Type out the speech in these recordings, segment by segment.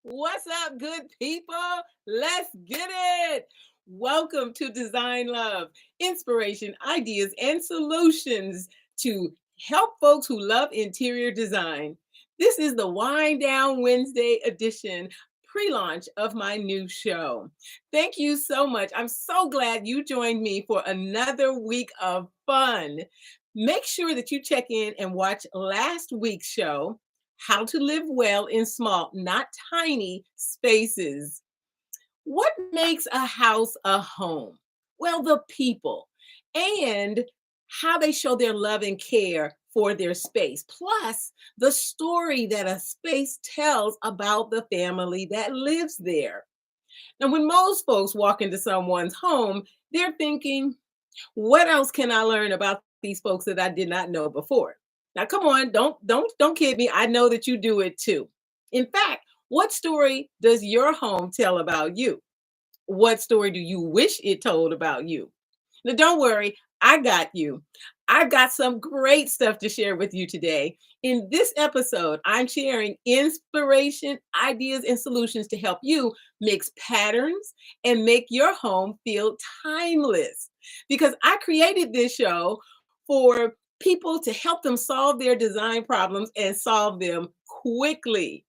What's up, good people? Let's get it. Welcome to Design Love, inspiration, ideas, and solutions to help folks who love interior design. This is the Wind Down Wednesday edition, pre-launch of my new show. Thank you so much. I'm so glad you joined me for another week of fun. Make sure that you check in and watch last week's show, How to Live Well in Small, Not Tiny Spaces. What makes a house a home? Well, the people and how they show their love and care for their space, plus the story that a space tells about the family that lives there. Now, when most folks walk into someone's home, they're thinking, what else can I learn about these folks that I did not know before? Now, come on, don't kid me. I know that you do it too. In fact, what story does your home tell about you? What story do you wish it told about you? Now, don't worry, I got you. I've got some great stuff to share with you today. In this episode, I'm sharing inspiration, ideas, and solutions to help you mix patterns and make your home feel timeless. Because I created this show for people to help them solve their design problems and solve them quickly.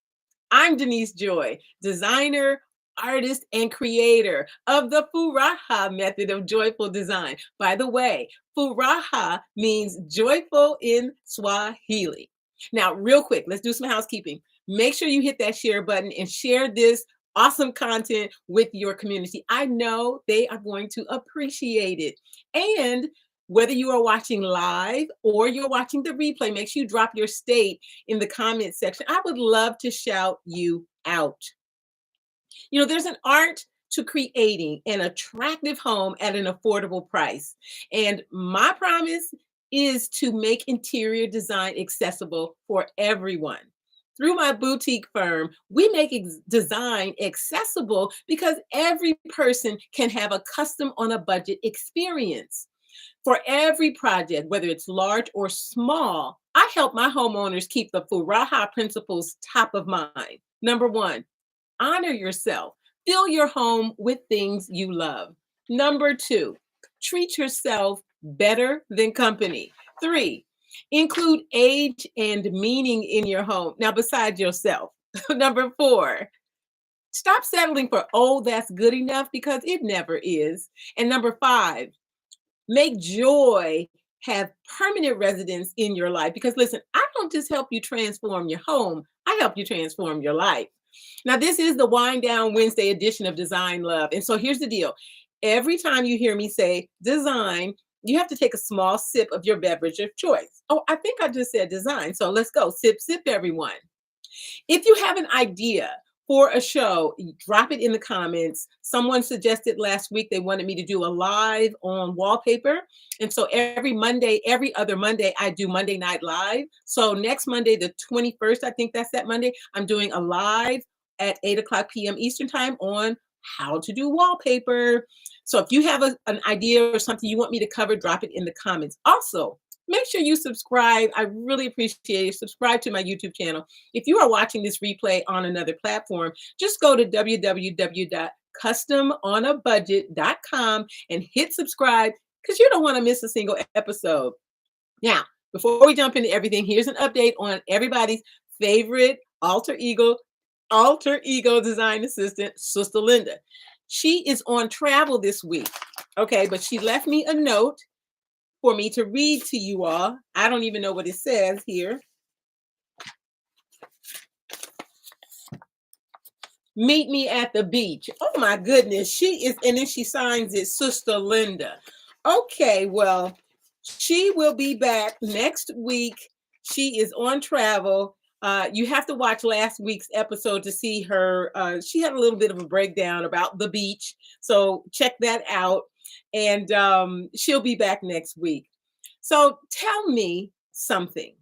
I'm Denise Joy, designer, artist, and creator of the Furaha method of joyful design. By the way, Furaha means joyful in Swahili. Now, real quick, let's do some housekeeping. Make sure you hit that share button and share this awesome content with your community. I know they are going to appreciate it. And whether you are watching live or you're watching the replay, make sure you drop your state in the comment section. I would love to shout you out. You know, there's an art to creating an attractive home at an affordable price. And my promise is to make interior design accessible for everyone. Through my boutique firm, we make design accessible because every person can have a custom on a budget experience. For every project, whether it's large or small, I help my homeowners keep the Furaha principles top of mind. Number one, honor yourself. Fill your home with things you love. Number two, treat yourself better than company. Three, include age and meaning in your home. Now, besides yourself. Number four, stop settling for, oh, that's good enough, because it never is. And number five, make joy have permanent residence in your life. Because listen, I don't just help you transform your home, I help you transform your life. Now, this is the Wind Down Wednesday edition of Design Love. And so here's the deal. Every time you hear me say design, you have to take a small sip of your beverage of choice. Oh, I think I just said design. So let's go. Sip, sip, everyone. If you have an idea for a show, drop it in the comments. Someone suggested last week they wanted me to do a live on Wallpaper. And so every Monday, every other Monday, I do Monday Night Live. So next Monday, the 21st, I think that's that Monday, I'm doing a live at 8 o'clock p.m. Eastern time on how to do wallpaper. So if you have an idea or something you want me to cover, drop it in the comments. Also, make sure you subscribe. I really appreciate it. Subscribe to my YouTube channel. If you are watching this replay on another platform, just go to www.customonabudget.com and hit subscribe, because you don't want to miss a single episode. Now, before we jump into everything, here's an update on everybody's favorite alter ego design assistant, Sustuh Linda. She is on travel this week. Okay, but she left me a note for me to read to you all. I don't even know what it says here. Meet me at the beach. Oh my goodness. She is, and then she signs it, Sustuh Linda. Okay, well, she will be back next week. She is on travel. You have to watch last week's episode to see her. She had a little bit of a breakdown about the beach. So check that out. And she'll be back next week. So tell me something.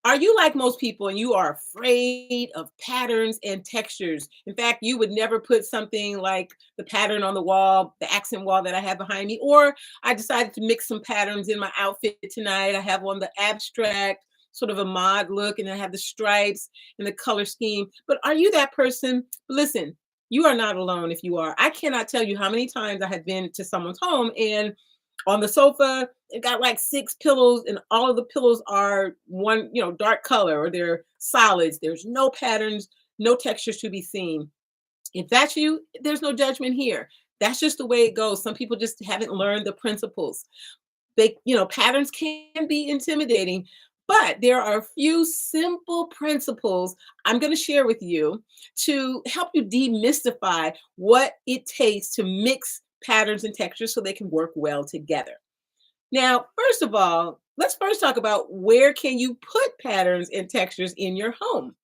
Are you like most people and you are afraid of patterns and textures? In fact, you would never put something like the pattern on the wall, the accent wall that I have behind me, or I decided to mix some patterns in my outfit tonight. I have on the abstract sort of a mod look, and I have the stripes and the color scheme. But are you that person? Listen, you are not alone if you are. I cannot tell you how many times I have been to someone's home and on the sofa, it got like 6 pillows, and all of the pillows are one, dark color, or they're solids. There's no patterns, no textures to be seen. If that's you, there's no judgment here. That's just the way it goes. Some people just haven't learned the principles. Patterns can be intimidating, but there are a few simple principles I'm going to share with you to help you demystify what it takes to mix patterns and textures so they can work well together. Now, first of all, let's first talk about where can you put patterns and textures in your home.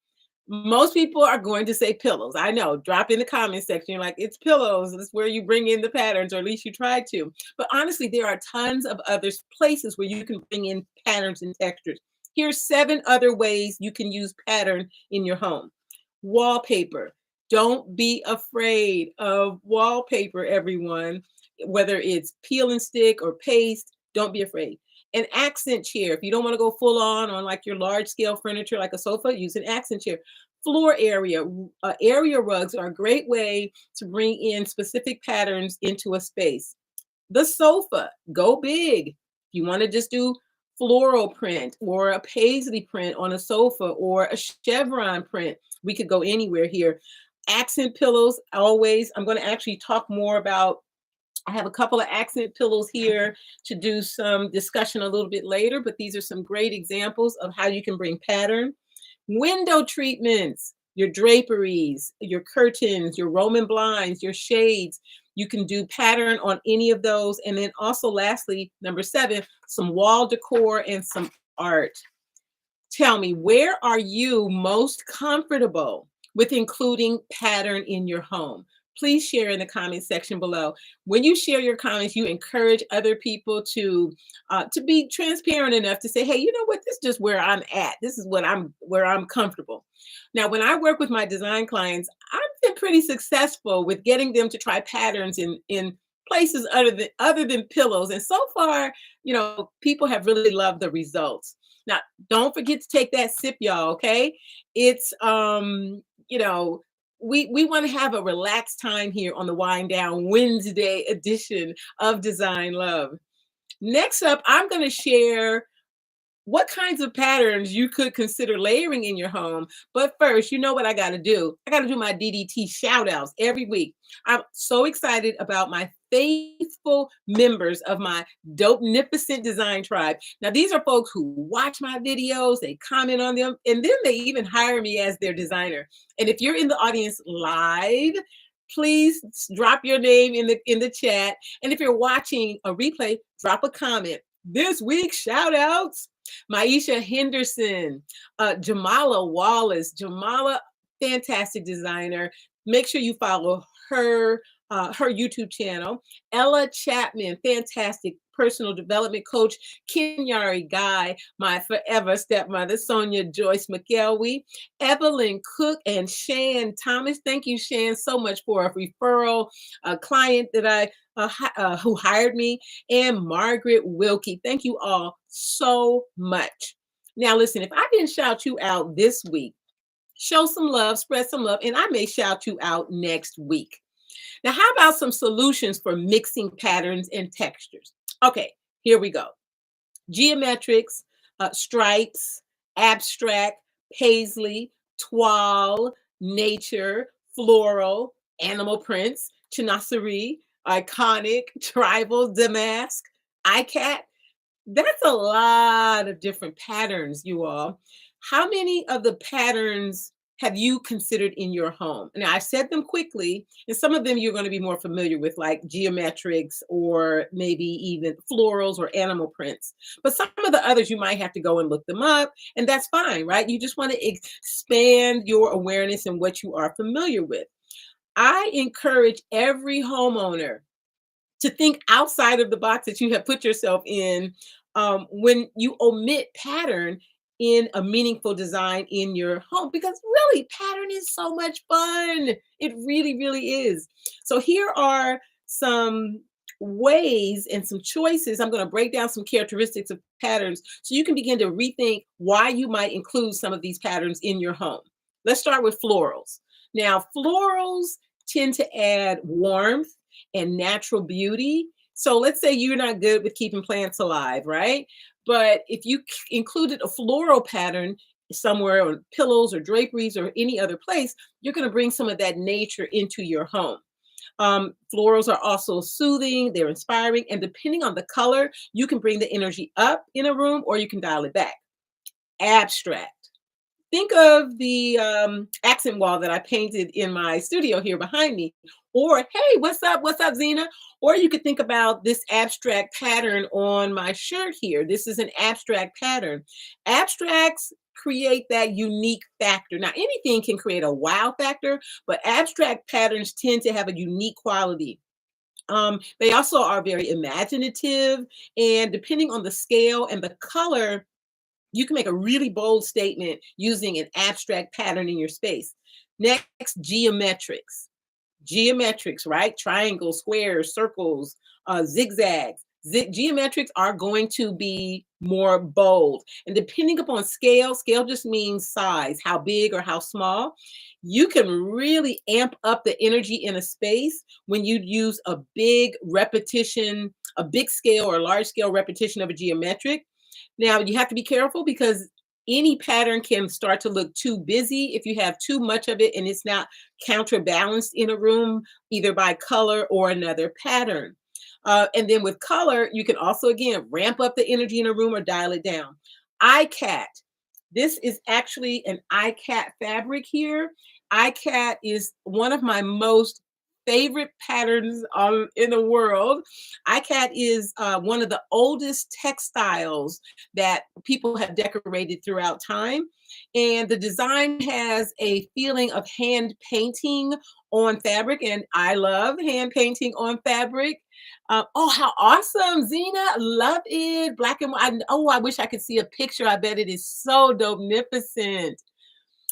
Most people are going to say pillows. I know, drop in the comment section. You're like, it's pillows. That's where you bring in the patterns, or at least you try to. But honestly, there are tons of other places where you can bring in patterns and textures. Here's 7 other ways you can use pattern in your home. Wallpaper. Don't be afraid of wallpaper, everyone. Whether it's peel and stick or paste, don't be afraid. An accent chair. If you don't want to go full on like your large scale furniture, like a sofa, use an accent chair. Floor area. Area rugs are a great way to bring in specific patterns into a space. The sofa, go big. If you want to just do floral print or a paisley print on a sofa or a chevron print, we could go anywhere here. Accent pillows, always. I'm going to actually talk more about, I have a couple of accent pillows here to do some discussion a little bit later, but these are some great examples of how you can bring pattern. Window treatments, your draperies, your curtains, your Roman blinds, your shades. You can do pattern on any of those. And then also lastly, number 7, some wall decor and some art. Tell me, where are you most comfortable with including pattern in your home? Please share in the comment section below. When you share your comments, you encourage other people to be transparent enough to say, hey, you know what? This is just where I'm at. This is where I'm comfortable. Now, when I work with my design clients, I've been pretty successful with getting them to try patterns in places other than pillows. And so far, people have really loved the results. Now, don't forget to take that sip, y'all. Okay, it's we want to have a relaxed time here on the Wind Down Wednesday edition of Design Love. Next up, I'm going to share what kinds of patterns you could consider layering in your home. But first, you know what I got to do? I got to do my DDT shout outs every week. I'm so excited about my faithful members of my Dopenificent Design Tribe. Now, these are folks who watch my videos, they comment on them, and then they even hire me as their designer. And if you're in the audience live, please drop your name in the chat. And if you're watching a replay, drop a comment. This week's shout outs: Maisha Henderson, Jamala Wallace. Jamala, fantastic designer. Make sure you follow her YouTube channel. Ella Chapman, fantastic personal development coach. Kenyari Guy, my forever stepmother. Sonia Joyce McElwee. Evelyn Cook and Shan Thomas. Thank you, Shan, so much for a referral. A client that who hired me. And Margaret Wilkie. Thank you all so much. Now, listen, if I didn't shout you out this week, show some love, spread some love, and I may shout you out next week. Now, how about some solutions for mixing patterns and textures? Okay, here we go. Geometrics, stripes, abstract, paisley, toile, nature, floral, animal prints, chinoiserie, iconic, tribal, damask, iCat. That's a lot of different patterns, you all. How many of the patterns have you considered in your home? Now, I've said them quickly, and some of them you're going to be more familiar with, like geometrics or maybe even florals or animal prints. But some of the others, you might have to go and look them up, and that's fine, right? You just want to expand your awareness in what you are familiar with. I encourage every homeowner to think outside of the box that you have put yourself in when you omit pattern in a meaningful design in your home, because really pattern is so much fun. It really, really is. So here are some ways and some choices. I'm going to break down some characteristics of patterns so you can begin to rethink why you might include some of these patterns in your home. Let's start with florals. Now, florals tend to add warmth and natural beauty. So let's say you're not good with keeping plants alive, right? But if you included a floral pattern somewhere on pillows or draperies or any other place, you're going to bring some of that nature into your home. Florals are also soothing, they're inspiring, and depending on the color, you can bring the energy up in a room or you can dial it back. Abstract. Think of the accent wall that I painted in my studio here behind me. Or, hey, what's up? What's up, Zena? Or you could think about this abstract pattern on my shirt here. This is an abstract pattern. Abstracts create that unique factor. Now, anything can create a wow factor, but abstract patterns tend to have a unique quality. They also are very imaginative, and depending on the scale and the color, you can make a really bold statement using an abstract pattern in your space. Next, geometrics. Geometrics, right? Triangles, squares, circles, zigzags. Geometrics are going to be more bold. And depending upon scale, scale just means size, how big or how small. You can really amp up the energy in a space when you use a big repetition, a big scale or large scale repetition of a geometric. Now, you have to be careful because any pattern can start to look too busy if you have too much of it and it's not counterbalanced in a room, either by color or another pattern. And then with color, you can also, again, ramp up the energy in a room or dial it down. iCat. This is actually an iCat fabric here. iCat is one of my most favorite patterns in the world. iCat is one of the oldest textiles that people have decorated throughout time. And the design has a feeling of hand painting on fabric. And I love hand painting on fabric. Oh, how awesome, Zena. Love it. Black and white. Oh, I wish I could see a picture. I bet it is so dopenificent.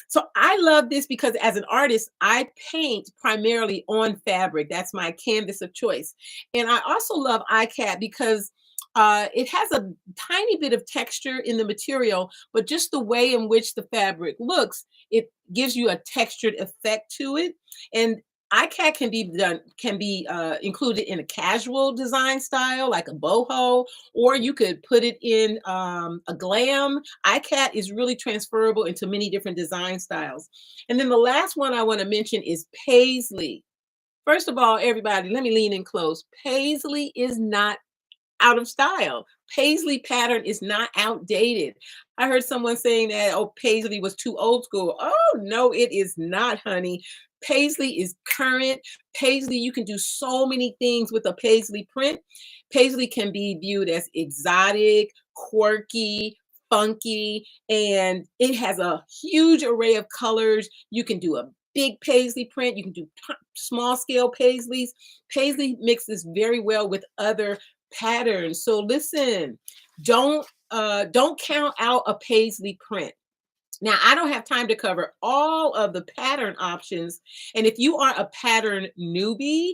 So I love this because as an artist, I paint primarily on fabric. That's my canvas of choice. And I also love iCat because it has a tiny bit of texture in the material, but just the way in which the fabric looks, it gives you a textured effect to it. And iCat can be included in a casual design style like a boho, or you could put it in a glam. iCat is really transferable into many different design styles. And then the last one I want to mention is Paisley. First of all, everybody, let me lean in close. Paisley is not out of style. Paisley pattern is not outdated. I heard someone saying that, oh, Paisley was too old school. Oh, no, it is not, honey. Paisley is current. Paisley, you can do so many things with a Paisley print. Paisley can be viewed as exotic, quirky, funky, and it has a huge array of colors. You can do a big Paisley print. You can do small scale Paisleys. Paisley mixes very well with other patterns. So listen, don't count out a Paisley print. Now, I don't have time to cover all of the pattern options. And if you are a pattern newbie,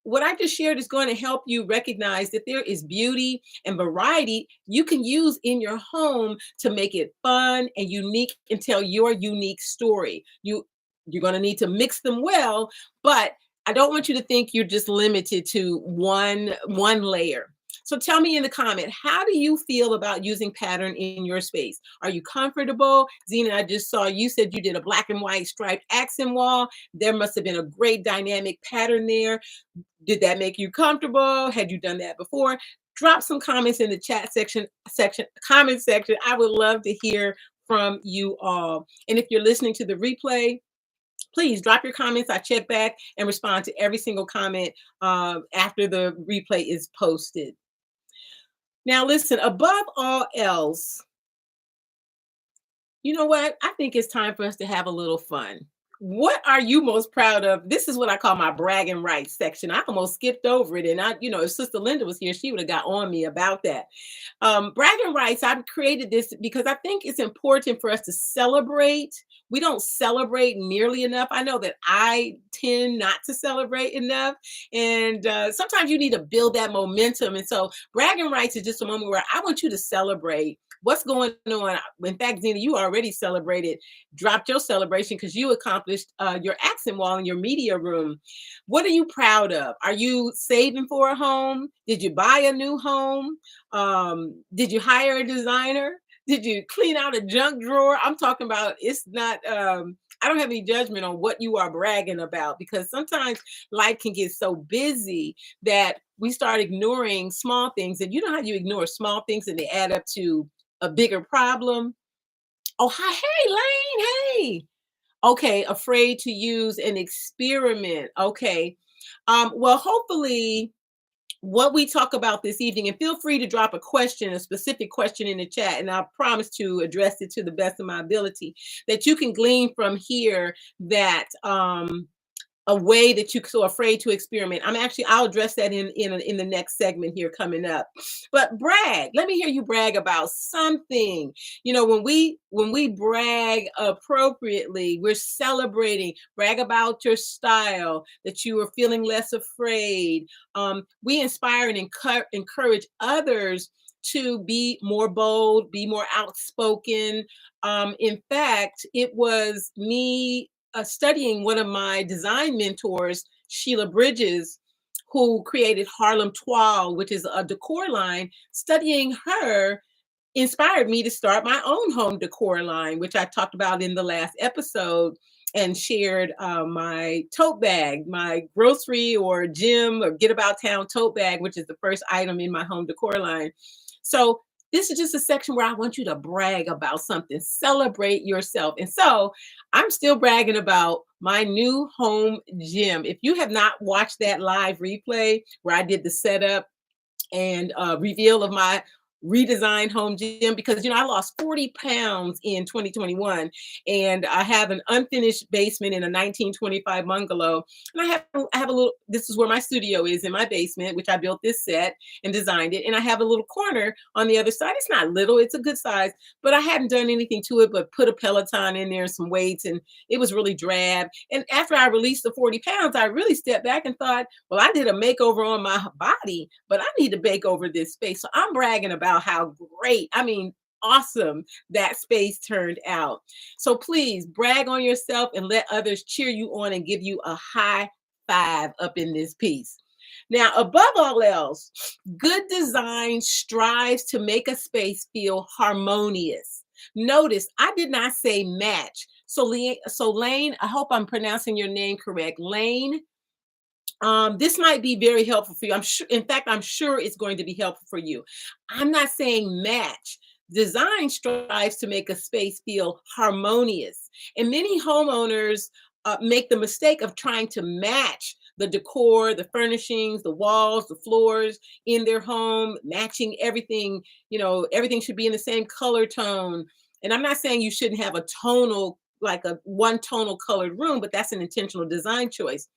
what I just shared is going to help you recognize that there is beauty and variety you can use in your home to make it fun and unique and tell your unique story. You're going to need to mix them well, but I don't want you to think you're just limited to one layer. So tell me in the comment, how do you feel about using pattern in your space? Are you comfortable? Zena, I just saw you said you did a black and white striped accent wall. There must have been a great dynamic pattern there. Did that make you comfortable? Had you done that before? Drop some comments in the chat comment section. I would love to hear from you all. And if you're listening to the replay, please drop your comments. I check back and respond to every single comment after the replay is posted. Now, listen, above all else, you know what? I think it's time for us to have a little fun. What are you most proud of? This is what I call my bragging rights section. I almost skipped over it. And if Sister Linda was here, she would have got on me about that. Bragging rights, I've created this because I think it's important for us to celebrate. We don't celebrate nearly enough. I know that I tend not to celebrate enough. And sometimes you need to build that momentum. And so bragging rights is just a moment where I want you to celebrate what's going on. In fact, Zena, you already celebrated, dropped your celebration because you accomplished your accent wall in your media room. What are you proud of? Are you saving for a home? Did you buy a new home? Did you hire a designer? Did you clean out a junk drawer? I'm talking about, it's not, I don't have any judgment on what you are bragging about, because sometimes life can get so busy that we start ignoring small things. And you know how you ignore small things and they add up to a bigger problem? Oh, hi, hey, Lane, hey. Okay, afraid to use an experiment. Okay. Well, hopefully what we talk about this evening, and feel free to drop a question, a specific question in the chat, and I promise to address it to the best of my ability, that you can glean from here that a way that you're so afraid to experiment. I'll address that in the next segment here coming up. But brag. Let me hear you brag about something. When we brag appropriately, we're celebrating. Brag about your style, that you are feeling less afraid. We inspire and encourage others to be more bold, be more outspoken. In fact, it was me studying one of my design mentors, Sheila Bridges, who created Harlem Toile, which is a decor line. Studying her inspired me to start my own home decor line, which I talked about in the last episode, and shared my tote bag, my grocery or gym or get about town tote bag, which is the first item in my home decor line. So this is just a section where I want you to brag about something, celebrate yourself. And so I'm still bragging about my new home gym. If you have not watched that live replay where I did the setup and reveal of my redesigned home gym, because I lost 40 pounds in 2021, and I have an unfinished basement in a 1925 bungalow, and I have a little, this is where my studio is, in my basement, which I built this set and designed it, and I have a little corner on the other side. It's not little, it's a good size, but I hadn't done anything to it but put a Peloton in there and some weights, and it was really drab. And after I released the 40 pounds, I really stepped back and thought, well, I did a makeover on my body, but I need to make over this space. So I'm bragging about how great, awesome that space turned out. So please brag on yourself and let others cheer you on and give you a high five up in this piece. Now, above all else, good design strives to make a space feel harmonious. Notice I did not say match. So Lane, I hope I'm pronouncing your name correct. Lane, this might be very helpful for you. I'm sure it's going to be helpful for you. I'm not saying match. Design strives to make a space feel harmonious. And many homeowners make the mistake of trying to match the decor, the furnishings, the walls, the floors in their home, matching everything. Everything should be in the same color tone. And I'm not saying you shouldn't have a tonal, like a one tonal colored room, but that's an intentional design choice.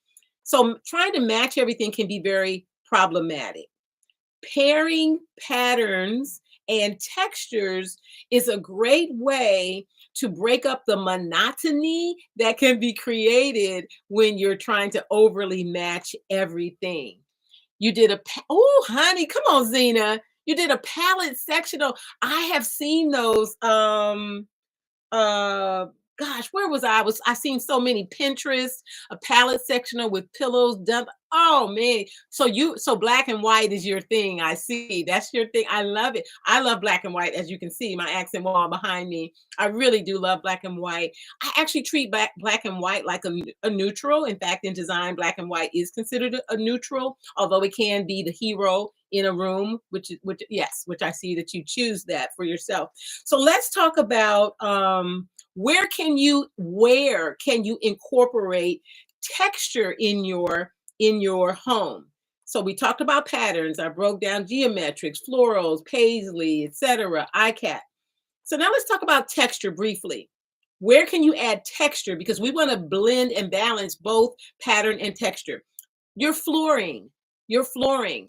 So trying to match everything can be very problematic. Pairing patterns and textures is a great way to break up the monotony that can be created when you're trying to overly match everything. You did oh, honey, come on, Zena. You did a palette sectional. I have seen those. Gosh, where was I seen so many Pinterest, a palette sectional with pillows done. Oh man. So black and white is your thing. I see. That's your thing. I love it. I love black and white. As you can see, my accent wall behind me. I really do love black and white. I actually treat black and white like a neutral. In fact, in design, black and white is considered a neutral, although it can be the hero in a room, which I see that you choose that for yourself. So let's talk about where can you incorporate texture in your home. So we talked about patterns. I broke down geometrics, florals, Paisley, etc., ICAT. So now let's talk about texture briefly. Where can you add texture? Because we want to blend and balance both pattern and texture. Your flooring, your flooring,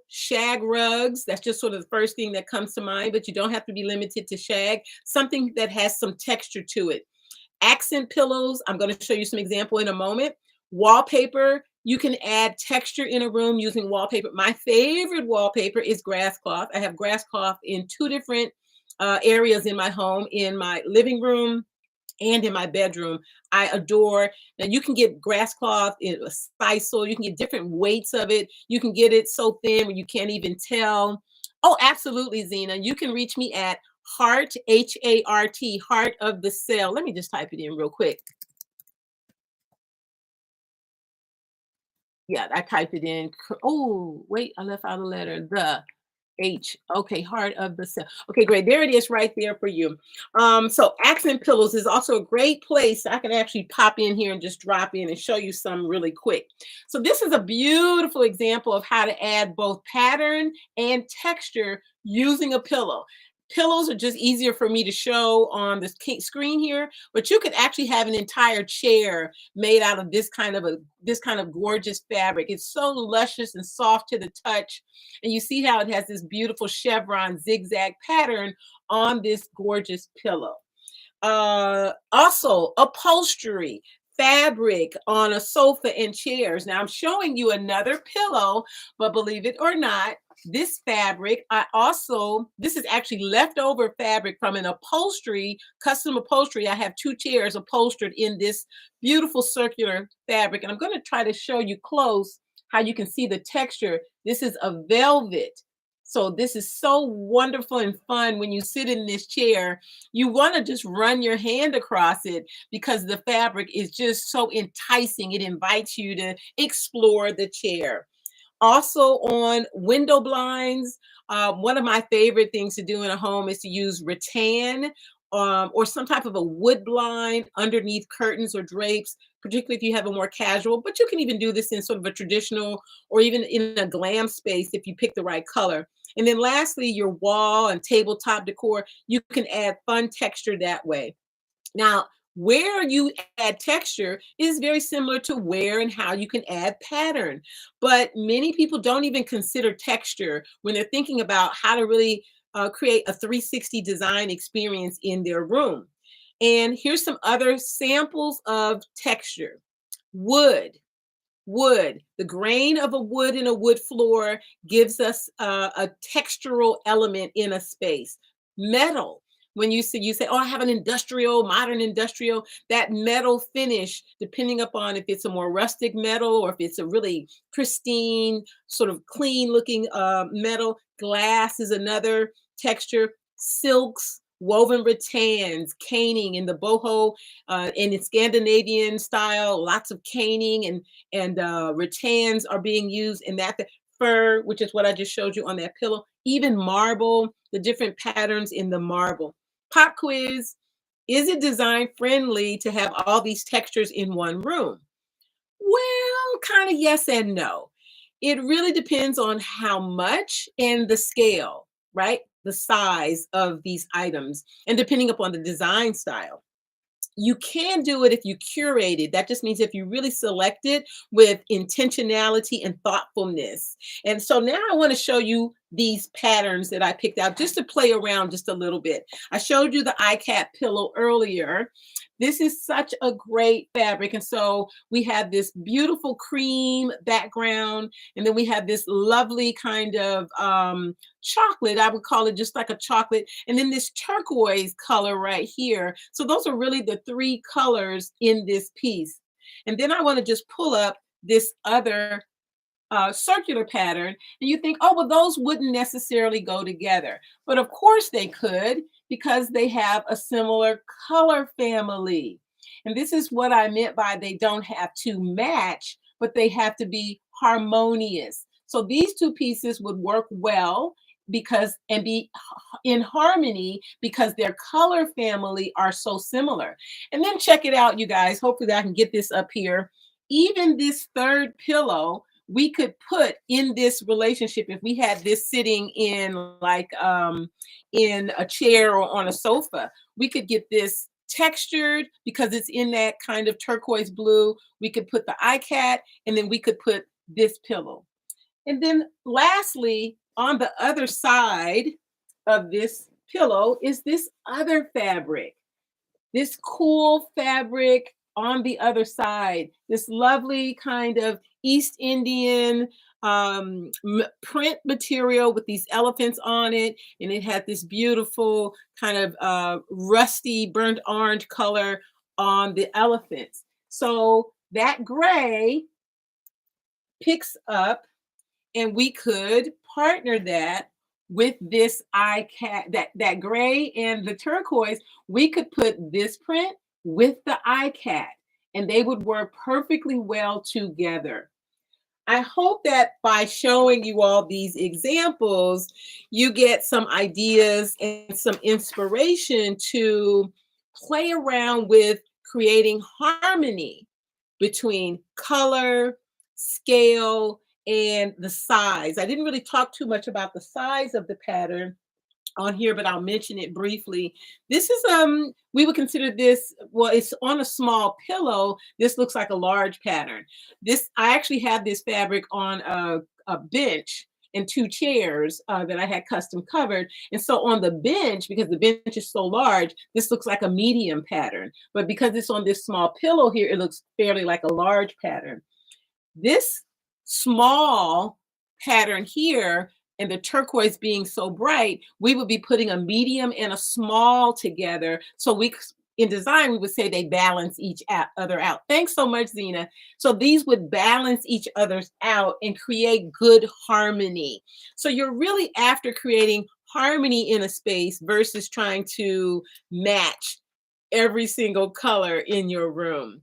shag rugs. That's just sort of the first thing that comes to mind, but you don't have to be limited to shag. Something that has some texture to it. Accent pillows, I'm going to show you some example in a moment. Wallpaper, you can add texture in a room using wallpaper. My favorite wallpaper is grass cloth. I have grass cloth in two different areas in my home, in my living room and in my bedroom. I adore. Now you can get grass cloth in a sisal. You can get different weights of it. You can get it so thin where you can't even tell. Oh, absolutely, Zena. You can reach me at heart, H-A-R-T, heart of the cell. Let me just type it in real quick. Yeah, I typed it in. Oh, wait, I left out a letter. The H. Okay, heart of the cell. Okay, great. There it is right there for you. So accent pillows is also a great place. I can actually pop in here and just drop in and show you some really quick. So this is a beautiful example of how to add both pattern and texture using a pillow. Pillows are just easier for me to show on the screen here, but you could actually have an entire chair made out of this kind of gorgeous fabric. It's so luscious and soft to the touch. And you see how it has this beautiful chevron zigzag pattern on this gorgeous pillow. Also, upholstery, fabric on a sofa and chairs. Now I'm showing you another pillow, but believe it or not, this fabric, this is actually leftover fabric from an upholstery, custom upholstery. I have two chairs upholstered in this beautiful circular fabric. And I'm going to try to show you close how you can see the texture. This is a velvet. So this is so wonderful and fun when you sit in this chair. You want to just run your hand across it because the fabric is just so enticing. It invites you to explore the chair. Also on window blinds, one of my favorite things to do in a home is to use rattan or some type of a wood blind underneath curtains or drapes, particularly if you have a more casual, but you can even do this in sort of a traditional or even in a glam space if you pick the right color. And then lastly, your wall and tabletop decor, you can add fun texture that way. Now, where you add texture is very similar to where and how you can add pattern. But many people don't even consider texture when they're thinking about how to really create a 360 design experience in their room. And here's some other samples of texture. Wood. Wood, the grain of a wood in a wood floor gives us a textural element in a space. Metal, when you say, oh, I have an industrial, modern industrial, that metal finish, depending upon if it's a more rustic metal or if it's a really pristine, sort of clean looking metal. Glass is another texture. Silks, woven rattans, caning in the boho, in its Scandinavian style, lots of caning and rattans are being used in that. The fur, which is what I just showed you on that pillow, even marble, the different patterns in the marble. Pop quiz: is it design friendly to have all these textures in one room? Well, kind of yes and no. It really depends on how much and the scale, right? The size of these items, and depending upon the design style. You can do it if you curate it. That just means if you really select it with intentionality and thoughtfulness. And so now I want to show you these patterns that I picked out just to play around just a little bit. I showed you the iCat pillow earlier. This is such a great fabric. And so we have this beautiful cream background, and then we have this lovely kind of chocolate. I would call it just like a chocolate. And then this turquoise color right here. So those are really the three colors in this piece. And then I want to just pull up this other circular pattern, and you think, oh, well, those wouldn't necessarily go together. But of course they could, because they have a similar color family. And this is what I meant by they don't have to match, but they have to be harmonious. So these two pieces would work well and be in harmony because their color family are so similar. And then check it out, you guys. Hopefully I can get this up here. Even this third pillow, we could put in this relationship if we had this sitting in like in a chair or on a sofa. We could get this textured because it's in that kind of turquoise blue. We could put the iCat, and then we could put this pillow. And then lastly, on the other side of this pillow is this other fabric, this cool fabric on the other side, this lovely kind of East Indian print material with these elephants on it. And it had this beautiful kind of rusty burnt orange color on the elephants. So that gray picks up, and we could partner that with this iCat, that gray and the turquoise. We could put this print with the iCat, and they would work perfectly well together. I hope that by showing you all these examples, you get some ideas and some inspiration to play around with creating harmony between color, scale, and the size. I didn't really talk too much about the size of the pattern on here, but I'll mention it briefly. This is we would consider this, well, it's on a small pillow. This looks like a large pattern. This, I actually have this fabric on a bench and two chairs that I had custom covered. And so on the bench, because the bench is so large, this looks like a medium pattern. But because it's on this small pillow here, it looks fairly like a large pattern. This small pattern here, and the turquoise being so bright, we would be putting a medium and a small together. So we, in design, we would say they balance each other out. Thanks so much, Zena. So these would balance each other out and create good harmony. So you're really after creating harmony in a space versus trying to match every single color in your room.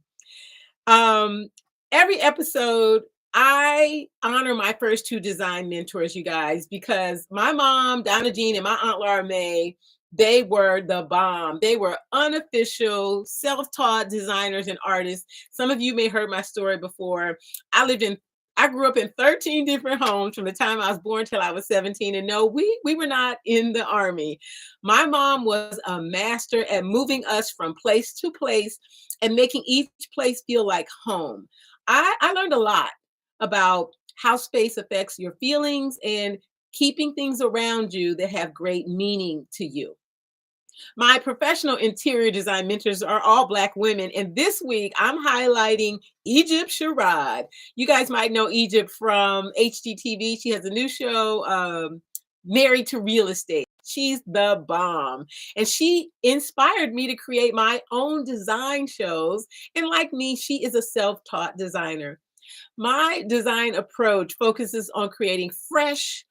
Every episode, I honor my first two design mentors, you guys, because my mom, Donna Jean, and my Aunt Laura May, they were the bomb. They were unofficial, self-taught designers and artists. Some of you may have heard my story before. I grew up in 13 different homes from the time I was born till I was 17. And no, we were not in the army. My mom was a master at moving us from place to place and making each place feel like home. I learned a lot about how space affects your feelings and keeping things around you that have great meaning to you. My professional interior design mentors are all Black women. And this week I'm highlighting Egypt Sherrod. You guys might know Egypt from HGTV. She has a new show, Married to Real Estate. She's the bomb. And she inspired me to create my own design shows. And like me, she is a self-taught designer. My design approach focuses on creating fresh,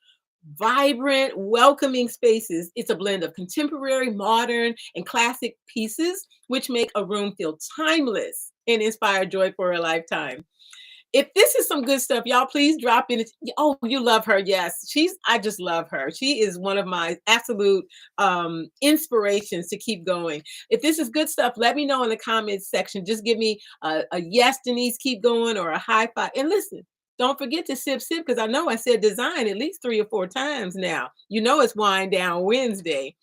vibrant, welcoming spaces. It's a blend of contemporary, modern, and classic pieces, which make a room feel timeless and inspire joy for a lifetime. If this is some good stuff, y'all, please drop in. Oh, you love her. Yes, I just love her. She is one of my absolute inspirations to keep going. If this is good stuff, let me know in the comments section. Just give me a yes, Denise, keep going, or a high five. And listen, don't forget to sip, because I know I said design at least 3 or 4 times now. You know it's Wind Down Wednesday.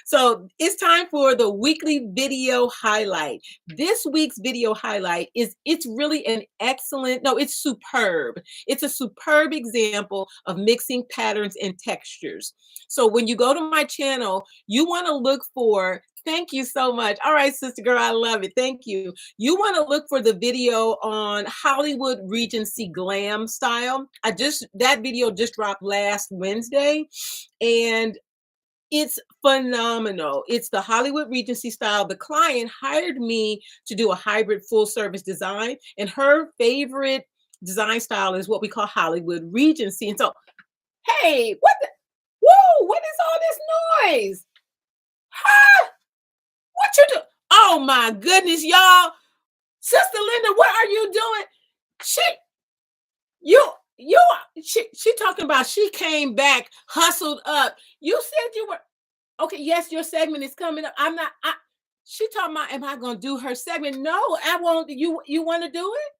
So it's time for the weekly video highlight. This week's video highlight it's really an excellent, no, it's superb. It's a superb example of mixing patterns and textures. So when you go to my channel, you want to look for, thank you so much. All right, sister girl, I love it. Thank you. You want to look for the video on Hollywood Regency glam style. That video just dropped last Wednesday, and it's phenomenal. It's the Hollywood Regency style. The client hired me to do a hybrid full service design, and her favorite design style is what we call Hollywood Regency. And so, hey, what is all this noise? Huh? What you do? Oh my goodness, y'all. Sister Linda, what are you doing? She talking about she came back, hustled up. You said you were, okay, yes, your segment is coming up. She talking about, am I going to do her segment? No, I won't. You want to do it?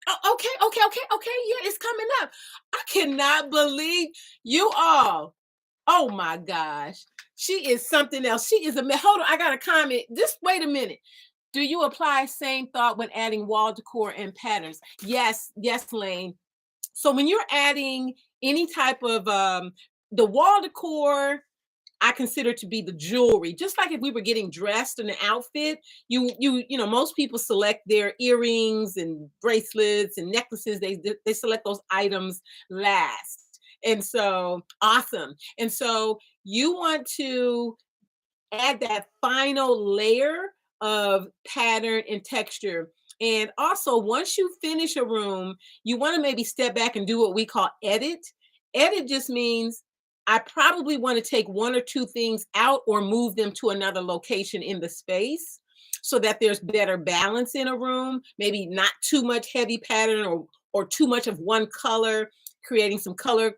Oh, okay. Yeah, it's coming up. I cannot believe you all. Oh my gosh. She is something else. She is hold on, I got a comment. Just wait a minute. Do you apply same thought when adding wall decor and patterns? Yes, yes, Lane. So when you're adding any type of the wall decor, I consider to be the jewelry. Just like if we were getting dressed in an outfit, you know, most people select their earrings and bracelets and necklaces. They select those items last. And so awesome. And so you want to add that final layer of pattern and texture. And also, once you finish a room, you want to maybe step back and do what we call edit. Edit just means I probably want to take one or two things out or move them to another location in the space so that there's better balance in a room, maybe not too much heavy pattern or too much of one color, creating some color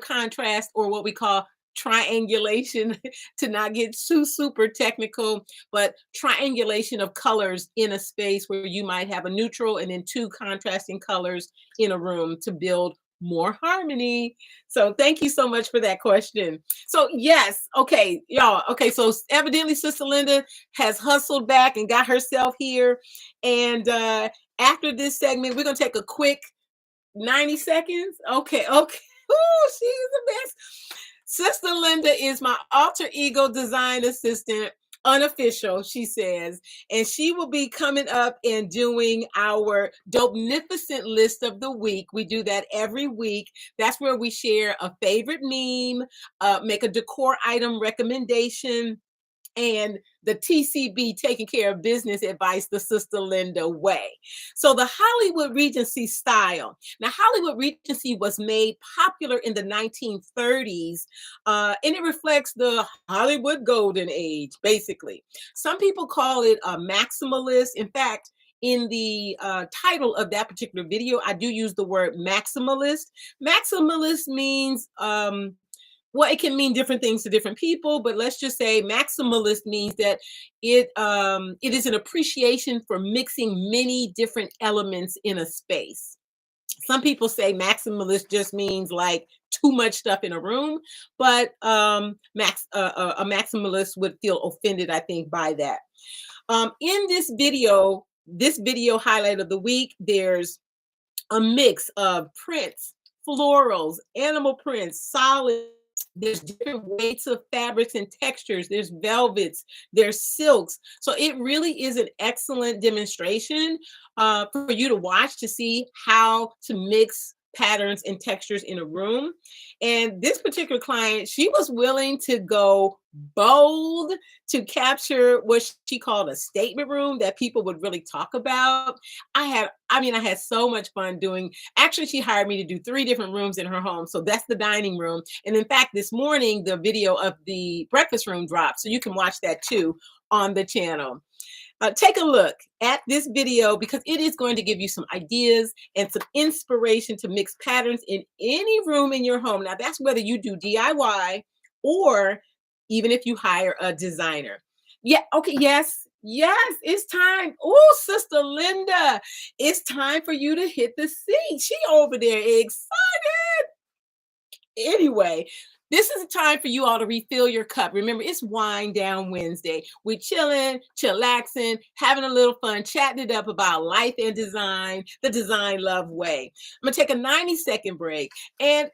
contrast, or what we call triangulation to not get too super technical, but triangulation of colors in a space where you might have a neutral and then two contrasting colors in a room to build more harmony. So thank you so much for that question. So yes, okay, y'all. Okay, so evidently Sister Linda has hustled back and got herself here. And after this segment, we're gonna take a quick 90 seconds. Okay, okay. Ooh, she's the best. Sister Linda is my alter ego design assistant, unofficial, she says, and she will be coming up and doing our Dopenificent List of the week. We do that every week. That's where we share a favorite meme, make a decor item recommendation, and the TCB, taking care of business advice, the Sister Linda way. So the Hollywood Regency style. Now, Hollywood Regency was made popular in the 1930s, and it reflects the Hollywood Golden Age, basically. Some people call it a maximalist. In fact, in the title of that particular video, I do use the word maximalist. Maximalist means well, it can mean different things to different people, but let's just say maximalist means that it is an appreciation for mixing many different elements in a space. Some people say maximalist just means like too much stuff in a room, but a maximalist would feel offended, I think, by that. In this video highlight of the week, there's a mix of prints, florals, animal prints, solid. There's different weights of fabrics and textures. There's velvets, there's silks. So it really is an excellent demonstration for you to watch to see how to mix patterns and textures in a room. And this particular client, she was willing to go bold to capture what she called a statement room that people would really talk about. I had so much fun doing. Actually, she hired me to do 3 different rooms in her home. So that's the dining room. And in fact, this morning, the video of the breakfast room dropped. So you can watch that too on the channel. Take a look at this video because it is going to give you some ideas and some inspiration to mix patterns in any room in your home. Now, that's whether you do DIY or even if you hire a designer. Yeah, okay, yes, it's time. Oh, Sister Linda, it's time for you to hit the seat. She over there excited. Anyway, this is a time for you all to refill your cup. Remember, it's Wind Down Wednesday. We're chilling, chillaxing, having a little fun, chatting it up about life and design, the design love way. I'm going to take a 90-second break. And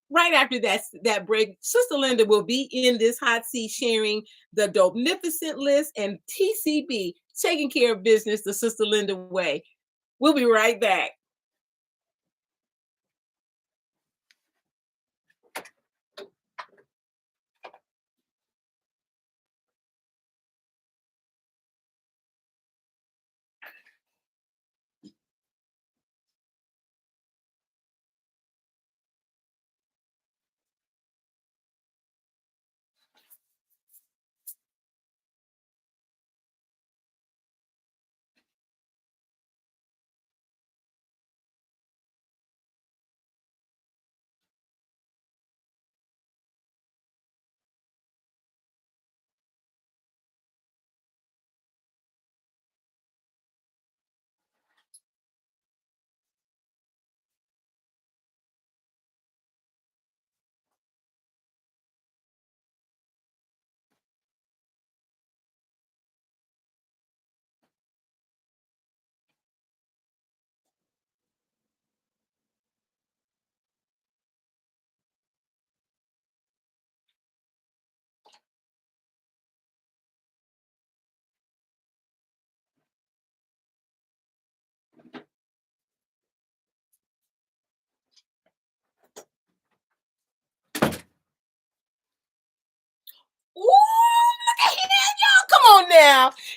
right after that break, Sister Linda will be in this hot seat sharing the Dopenificent List and TCB, taking care of business the Sister Linda way. We'll be right back.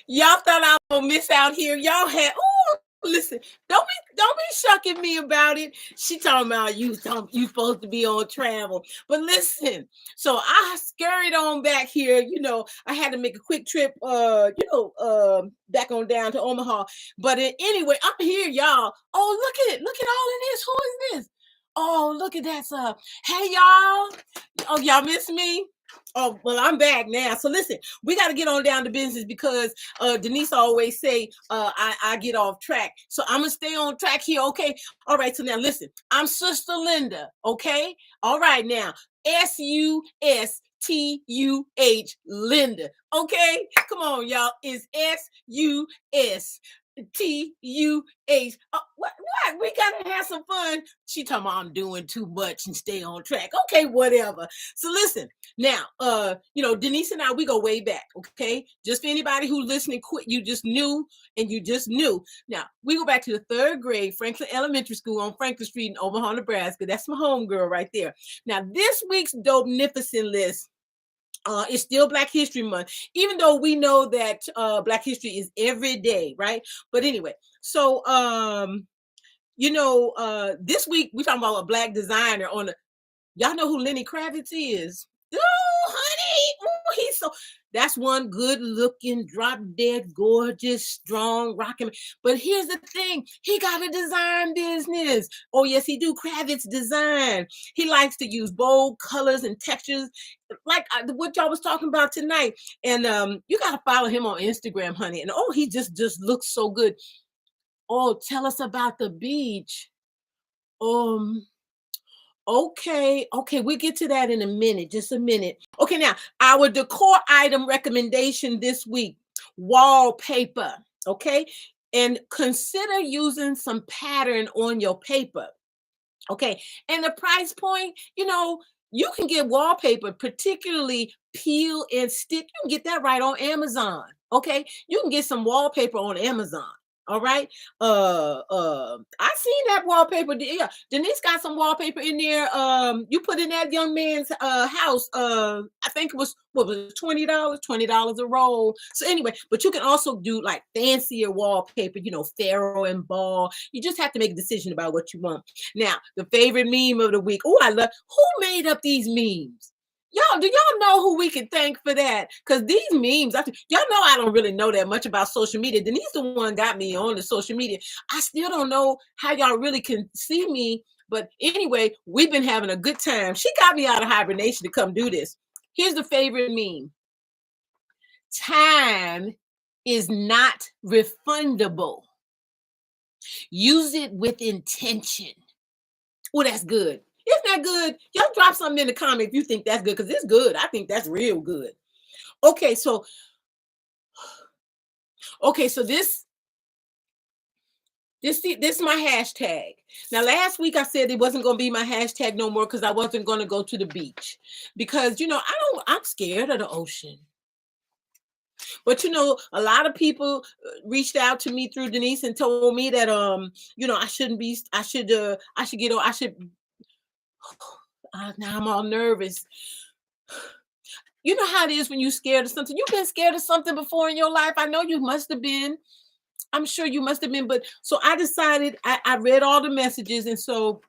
Y'all thought I was gonna miss out here. Y'all had listen, don't be shucking me about it. She talking about you supposed to be on travel. But listen, so I scurried on back here. I had to make a quick trip back on down to Omaha. But anyway, I'm here, y'all. Oh, look at all of this. Who is this? Oh, look at that stuff. Hey, y'all. Oh, y'all miss me? Oh, well, I'm back now. So listen, we got to get on down to business because Denise always say I get off track. So I'm going to stay on track here, okay? All right, so now listen, I'm Sustuh Linda, okay? All right, now, Sustuh Linda, okay? Come on, y'all. It's SUSTUH. What? We gotta have some fun. She talking about I'm doing too much and stay on track. Okay, whatever. So listen, now, Denise and I, we go way back. Okay, just for anybody who listening, you just knew. Now we go back to the 3rd grade, Franklin Elementary School on Franklin Street in Omaha, Nebraska. That's my homegirl right there. Now this week's Dopenificent List. It's still Black History Month, even though we know that Black History is every day, right? But anyway, so this week we talking about a Black designer on the. Y'all know who Lenny Kravitz is? Oh, honey, that's one good looking, drop dead, gorgeous, strong, rocking. But here's the thing, he got a design business. Oh, yes, he do. Kravitz Design. He likes to use bold colors and textures, like what y'all was talking about tonight. And you got to follow him on Instagram, honey. And he just looks so good. Oh, tell us about the beach. Okay, we'll get to that in a minute, just a minute. Okay, now, our decor item recommendation this week, wallpaper, okay? And consider using some pattern on your paper, okay? And the price point, you can get wallpaper, particularly peel and stick. You can get that right on Amazon, okay? You can get some wallpaper on Amazon. All right. I seen that wallpaper. Yeah, Denise got some wallpaper in there. You put in that young man's house. I think it was $20, $20 a roll. So anyway, but you can also do like fancier wallpaper, Faro and ball. You just have to make a decision about what you want. Now, the favorite meme of the week. Oh, I love. Who made up these memes? Y'all, do y'all know who we can thank for that? Because these memes, y'all know I don't really know that much about social media. Denise the one got me on the social media. I still don't know how y'all really can see me. But anyway, we've been having a good time. She got me out of hibernation to come do this. Here's the favorite meme. Time is not refundable. Use it with intention. Oh, that's good. Isn't that good? Y'all drop something in the comment if you think that's good, because it's good. I think that's real good. Okay, so this is my hashtag. Now, last week I said it wasn't going to be my hashtag no more because I wasn't going to go to the beach because I'm scared of the ocean. But a lot of people reached out to me through Denise and told me that I shouldn't be. I should get. I should. Now I'm all nervous. You know how it is when you're scared of something. You've been scared of something before in your life. I know you must have been. I'm sure you must have been. But so I decided. I read all the messages, and so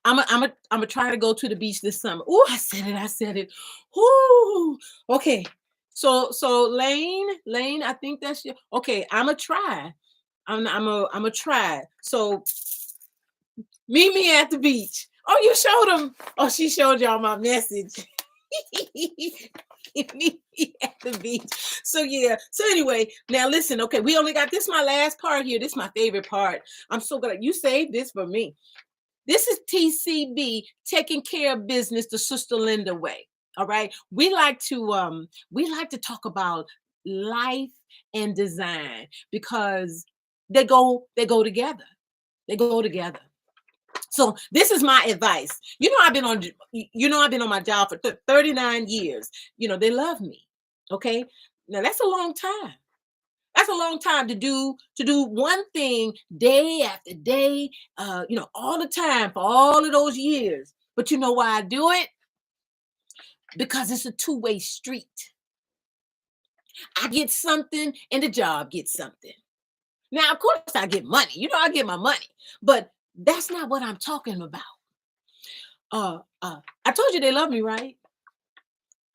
I'm a try to go to the beach this summer. Oh, I said it. Ooh, okay. So Lane, I think that's your. Okay, I'm a try. I'm a try. So meet me at the beach. Oh, you showed them. Oh, she showed y'all my message. Meet me at the beach. So yeah. So anyway, now listen. Okay, we only got this. My last part here. This is my favorite part. I'm so glad you saved this for me. This is TCB, taking care of business the Sustuh Linda way. All right. We like to talk about life and design because they go together. They go together. So this is my advice. I've been on my job for 39 years. They love me. Okay. Now that's a long time. That's a long time to do one thing day after day, all the time for all of those years. But you know why I do it? Because it's a two-way street. I get something and the job gets something. Now, of course, I get money. I get my money, but that's not what I'm talking about. I told you they love me, right?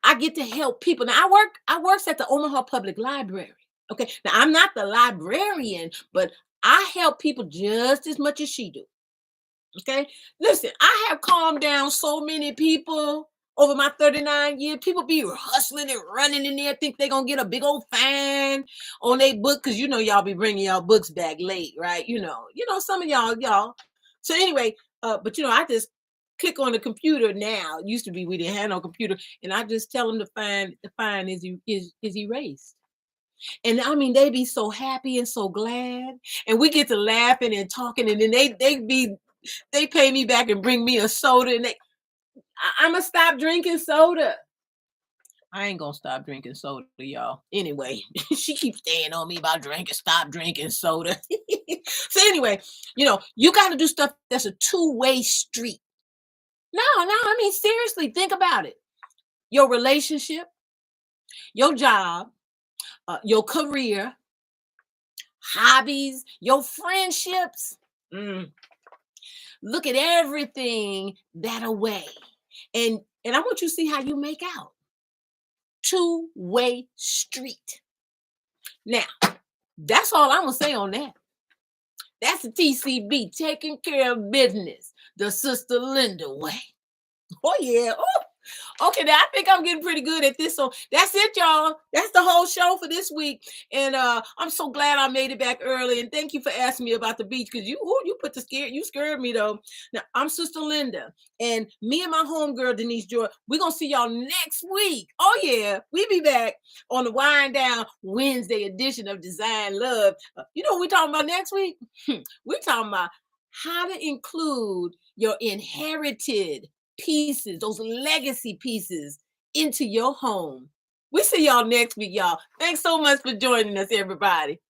I get to help people. Now, I works at the Omaha Public Library. Okay. Now, I'm not the librarian, but I help people just as much as she do. Okay. Listen, I have calmed down so many people over my 39 years. People be hustling and running in there, think they're going to get a big old fine on their book. Cause y'all be bringing y'all books back late, right? Some of y'all. So anyway, but I just click on the computer now. It used to be we didn't have no computer. And I just tell them the fine is erased. And I mean, they be so happy and so glad. And we get to laughing and talking. And then they pay me back and bring me a soda, and I'm gonna stop drinking soda. I ain't gonna stop drinking soda, y'all. Anyway, she keeps staying on me about stop drinking soda. So anyway, you got to do stuff that's a two-way street. No, I mean, seriously, think about it. Your relationship, your job, your career, hobbies, your friendships. Look at everything that way. And I want you to see how you make out. Two-way street. Now, that's all I'm going to say on that. That's the TCB, taking care of business, the Sustuh Linda way. Oh, yeah. Oh. Okay, now I think I'm getting pretty good at this. So that's it, y'all. That's the whole show for this week. And I'm so glad I made it back early. And thank you for asking me about the beach, because you scared me though. Now I'm Sustuh Linda, and me and my homegirl Denise Joy, we're gonna see y'all next week. Oh yeah, we be back on the Wind Down Wednesday edition of Design Love. You know what we talking about next week? We're talking about how to include your inherited pieces, those legacy pieces, into your home. We see y'all next week, y'all. Thanks so much for joining us, everybody.